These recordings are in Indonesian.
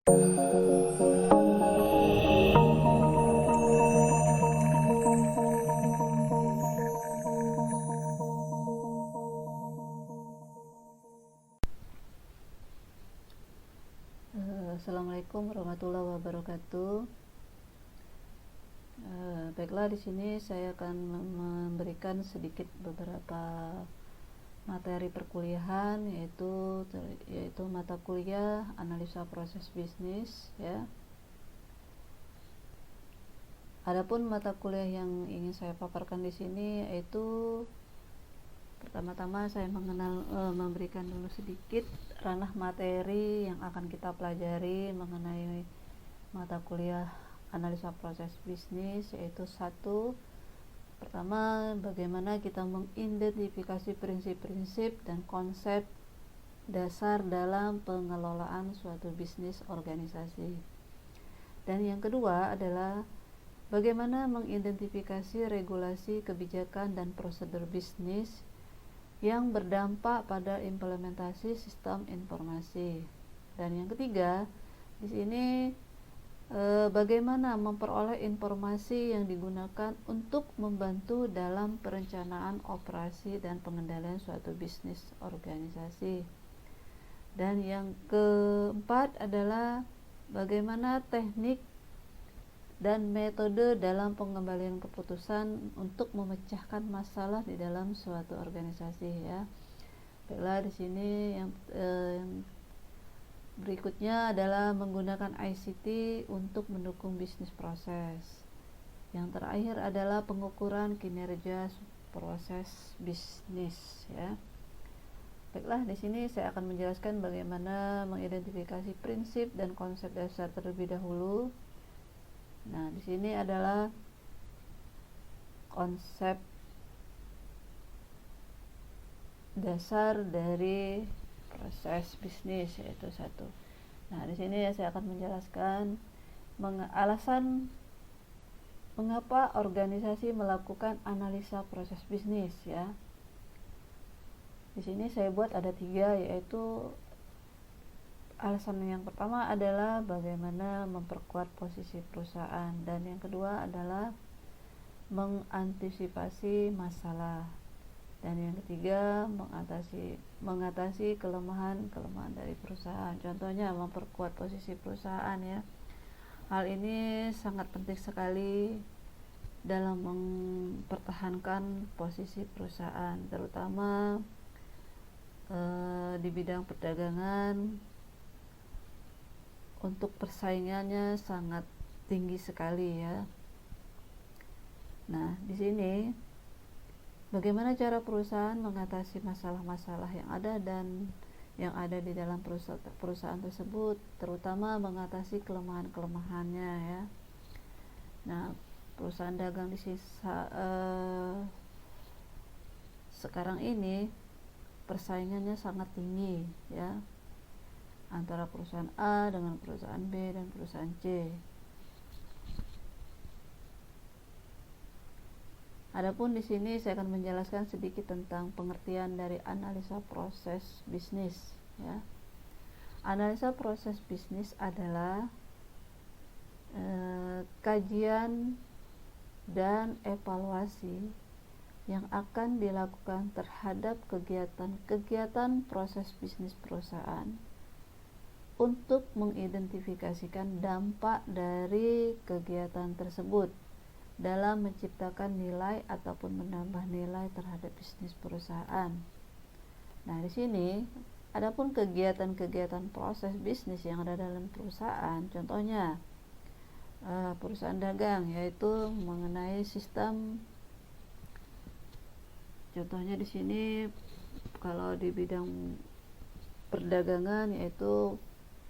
Assalamualaikum warahmatullahi wabarakatuh. Baiklah, di sini saya akan memberikan sedikit beberapa materi perkuliahan, yaitu mata kuliah analisa proses bisnis, ya. Adapun mata kuliah yang ingin saya paparkan di sini yaitu pertama-tama saya memberikan dulu sedikit ranah materi yang akan kita pelajari mengenai mata kuliah analisa proses bisnis, yaitu pertama, bagaimana kita mengidentifikasi prinsip-prinsip dan konsep dasar dalam pengelolaan suatu bisnis organisasi. Dan yang kedua adalah bagaimana mengidentifikasi regulasi, kebijakan, dan prosedur bisnis yang berdampak pada implementasi sistem informasi. Dan yang ketiga, di sini bagaimana memperoleh informasi yang digunakan untuk membantu dalam perencanaan operasi dan pengendalian suatu bisnis organisasi. Dan yang keempat adalah bagaimana teknik dan metode dalam pengembalian keputusan untuk memecahkan masalah di dalam suatu organisasi, ya. Baiklah, di sini yang berikutnya adalah menggunakan ICT untuk mendukung bisnis proses. Yang terakhir adalah pengukuran kinerja proses bisnis, ya. Baiklah, di sini saya akan menjelaskan bagaimana mengidentifikasi prinsip dan konsep dasar terlebih dahulu. Nah, di sini adalah konsep dasar dari proses bisnis, yaitu satu. Nah, di sini saya akan menjelaskan alasan mengapa organisasi melakukan analisa proses bisnis, ya. Di sini saya buat ada 3, yaitu alasan yang pertama adalah bagaimana memperkuat posisi perusahaan, dan yang kedua adalah mengantisipasi masalah, dan yang ketiga mengatasi kelemahan dari perusahaan. Contohnya memperkuat posisi perusahaan, ya. Hal ini sangat penting sekali dalam mempertahankan posisi perusahaan, terutama di bidang perdagangan. Untuk persaingannya sangat tinggi sekali, ya. Nah, di sini bagaimana cara perusahaan mengatasi masalah-masalah yang ada di dalam perusahaan tersebut, terutama mengatasi kelemahan-kelemahannya, ya. Nah, perusahaan dagang di sekarang ini persaingannya sangat tinggi, ya, antara perusahaan A dengan perusahaan B dan perusahaan C. Adapun di sini saya akan menjelaskan sedikit tentang pengertian dari analisa proses bisnis, ya. Analisa proses bisnis adalah kajian dan evaluasi yang akan dilakukan terhadap kegiatan proses bisnis perusahaan untuk mengidentifikasikan dampak dari kegiatan tersebut dalam menciptakan nilai ataupun menambah nilai terhadap bisnis perusahaan. Nah, di sini adapun kegiatan-kegiatan proses bisnis yang ada dalam perusahaan, contohnya perusahaan dagang, yaitu mengenai sistem. Contohnya di sini kalau di bidang perdagangan yaitu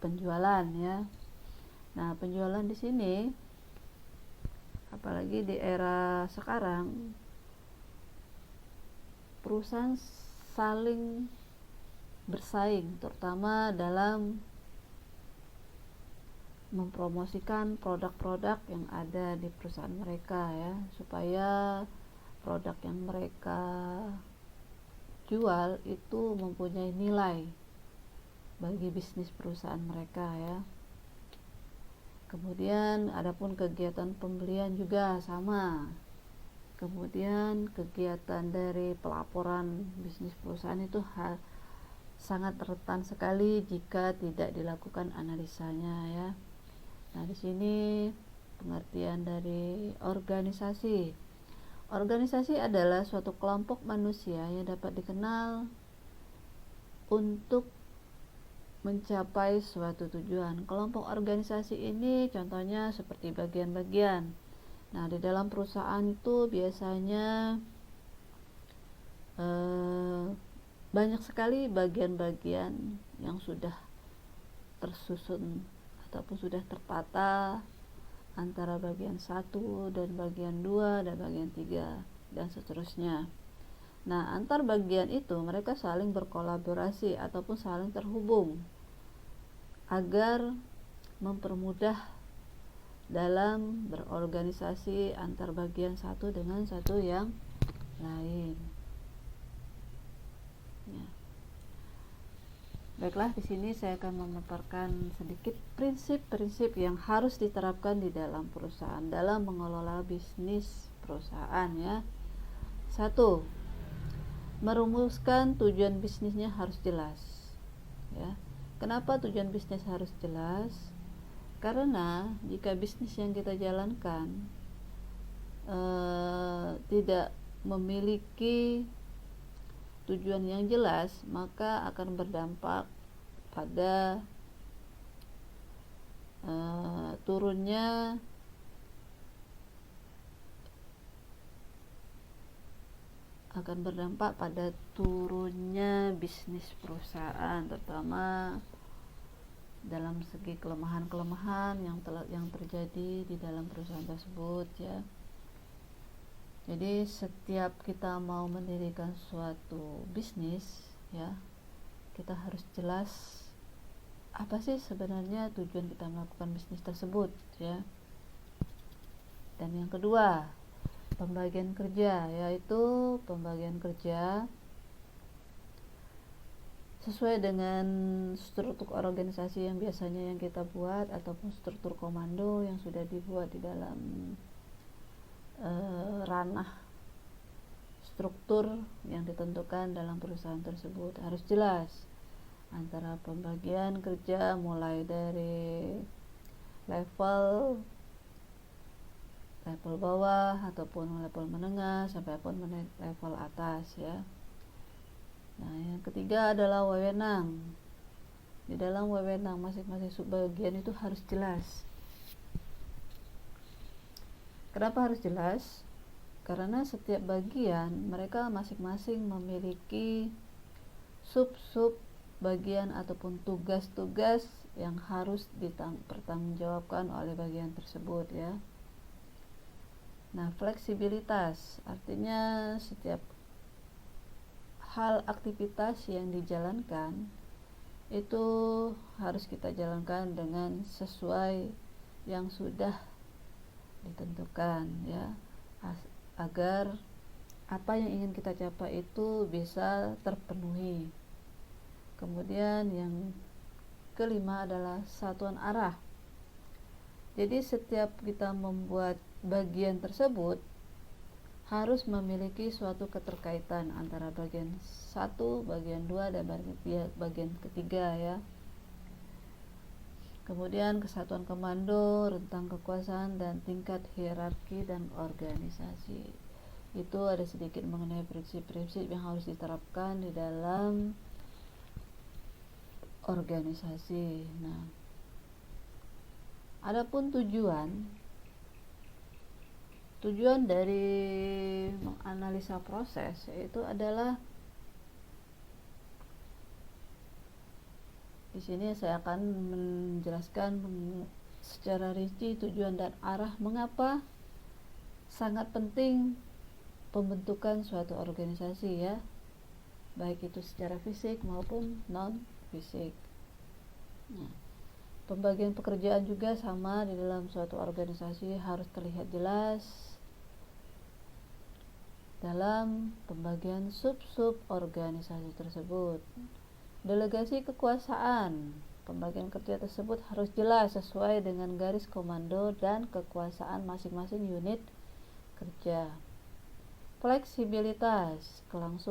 penjualan, ya. Nah, penjualan di sini apalagi di era sekarang, perusahaan saling bersaing, terutama dalam mempromosikan produk-produk yang ada di perusahaan mereka, ya, supaya produk yang mereka jual itu mempunyai nilai bagi bisnis perusahaan mereka, ya. Kemudian adapun kegiatan pembelian juga sama. Kemudian kegiatan dari pelaporan bisnis perusahaan itu sangat rentan sekali jika tidak dilakukan analisanya ya. Nah, di sini pengertian dari organisasi. Organisasi adalah suatu kelompok manusia yang dapat dikenal untuk mencapai suatu tujuan. Kelompok organisasi ini contohnya seperti bagian-bagian. Nah, di dalam perusahaan itu biasanya banyak sekali bagian-bagian yang sudah tersusun ataupun sudah tertata antara bagian 1 dan bagian 2 dan bagian 3 dan seterusnya. Nah, antar bagian itu mereka saling berkolaborasi ataupun saling terhubung agar mempermudah dalam berorganisasi antar bagian satu dengan satu yang lain. Ya. Baiklah, di sini saya akan memaparkan sedikit prinsip-prinsip yang harus diterapkan di dalam perusahaan dalam mengelola bisnis perusahaan ya. 1. Merumuskan tujuan bisnisnya harus jelas. Ya. Kenapa tujuan bisnis harus jelas? Karena jika bisnis yang kita jalankan tidak memiliki tujuan yang jelas, maka akan berdampak pada turunnya bisnis perusahaan, terutama dalam segi kelemahan-kelemahan yang terjadi di dalam perusahaan tersebut ya. Jadi setiap kita mau mendirikan suatu bisnis ya, kita harus jelas apa sih sebenarnya tujuan kita melakukan bisnis tersebut ya. Dan yang kedua, pembagian kerja, yaitu pembagian kerja sesuai dengan struktur organisasi yang biasanya yang kita buat ataupun struktur komando yang sudah dibuat di dalam ranah struktur yang ditentukan dalam perusahaan tersebut. Harus jelas antara pembagian kerja mulai dari level bawah ataupun level menengah sampai pun level atas ya. Nah, yang ketiga adalah wewenang. Di dalam wewenang masing-masing subbagian itu harus jelas. Kenapa harus jelas? Karena setiap bagian mereka masing-masing memiliki sub-sub bagian ataupun tugas-tugas yang harus dipertanggungjawabkan oleh bagian tersebut ya. Nah, fleksibilitas artinya setiap hal aktivitas yang dijalankan itu harus kita jalankan dengan sesuai yang sudah ditentukan ya, agar apa yang ingin kita capai itu bisa terpenuhi. Kemudian yang kelima adalah satuan arah. Jadi setiap kita membuat bagian tersebut harus memiliki suatu keterkaitan antara bagian 1, bagian 2 dan bagian ketiga ya. Kemudian kesatuan komando, rentang kekuasaan dan tingkat hierarki dan organisasi. Itu ada sedikit mengenai prinsip-prinsip yang harus diterapkan di dalam organisasi. Nah, adapun tujuan dari menganalisa proses yaitu adalah, di sini saya akan menjelaskan secara rinci tujuan dan arah mengapa sangat penting pembentukan suatu organisasi ya, baik itu secara fisik maupun non fisik. Nah, pembagian pekerjaan juga sama di dalam suatu organisasi harus terlihat jelas dalam pembagian sub-sub organisasi tersebut. Delegasi kekuasaan Pembagian kerja tersebut harus jelas sesuai dengan garis komando dan kekuasaan masing-masing unit kerja. Fleksibilitas, kelangsungan